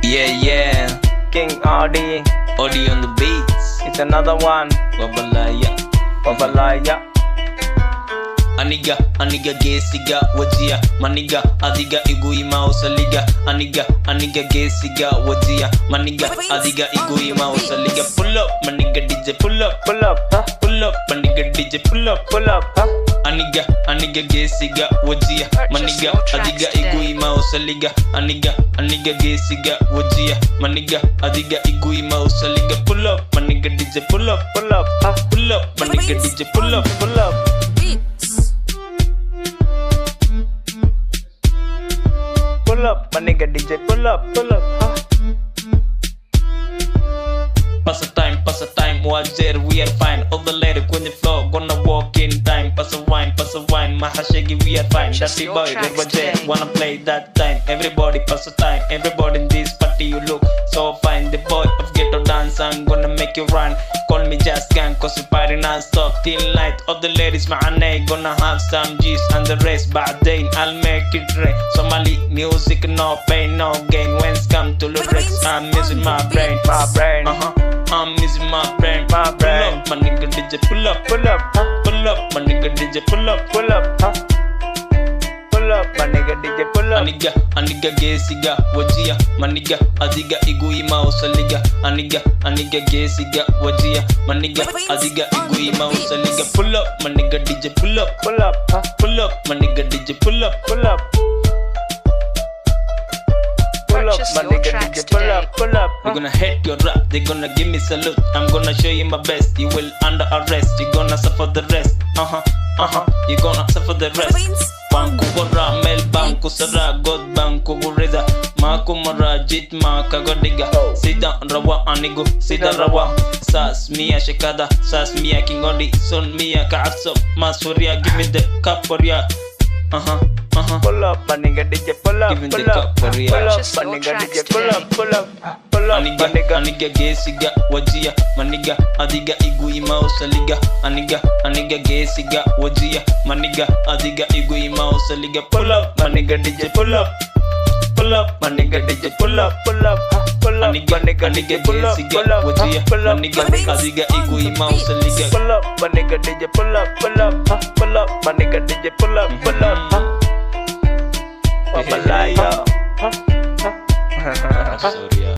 Yeah. King Audi, Audi on the beats. it's another one. Wabalaya. Aniga gesiga wajia maniga adiga iguima usaliga aniga gesiga wajia maniga adiga iguima usaliga pull up maniga DJ pull up maniga DJ pull up aniga gesiga wajia maniga adiga iguima usaliga aniga gesiga wajia maniga adiga iguima usaliga pull up maniga DJ pull up maniga DJ pull up Pull up, my nigga DJ, pull up, huh? Pass a time, watch there, we are fine. All the lyric on the floor, gonna walk in time. Pass a wine, mahashagi, we are fine. Dirty boy, never jet, wanna play that time. Everybody pass a time, everybody in this party, you look so fine. The boy of ghetto dance, I'm gonna make you run. Call me just gang, cause you party non-stop till night. All the ladies, معانا gonna have some G's and the rest. بعدين I'll make it rain. Somali music, no pain, no gain. When it's come to lyrics, I'm using my brain. I'm using my brain. Pull up, my nigga DJ, pull up, my nigga DJ, pull up, huh? Pull up, my nigga DJ, pull up. Aniga gesiga wajia maniga adiga iguima usaliga aniga gesiga wajia maniga adiga iguima usaliga pull up, my nigga DJ, pull up, huh? Pull up, my nigga DJ, pull up. My nigga DJ, pull up. You're gonna hate your rap, they're gonna give me salute. I'm gonna show you my best, you will under arrest. You're gonna suffer the rest, you're gonna suffer the rest. Banku gora, mel banku sara, god banku gureza. Maku marajit maka godiga. Sida rawa anigo, sida rawa. Sas mia shekada, sas mia kingodi. Son mia kaatso, masuria, give me the cup for ya. Pull up, my nigga DJ, pull up, Give me the cup for ya. pull up, my nigga DJ, pull up, my nigga. Aniga gesiga wajia maniga adiga iguima usaliga aniga gesiga wajia maniga adiga iguima usaliga pull up, My nigga DJ, pull up, my nigga DJ, pull up, my nigga DJ, pull up, wajia maniga adiga iguima usaliga pull up, my nigga DJ, pull up, my nigga DJ, pull up, huh? Wabalaya, Sorry.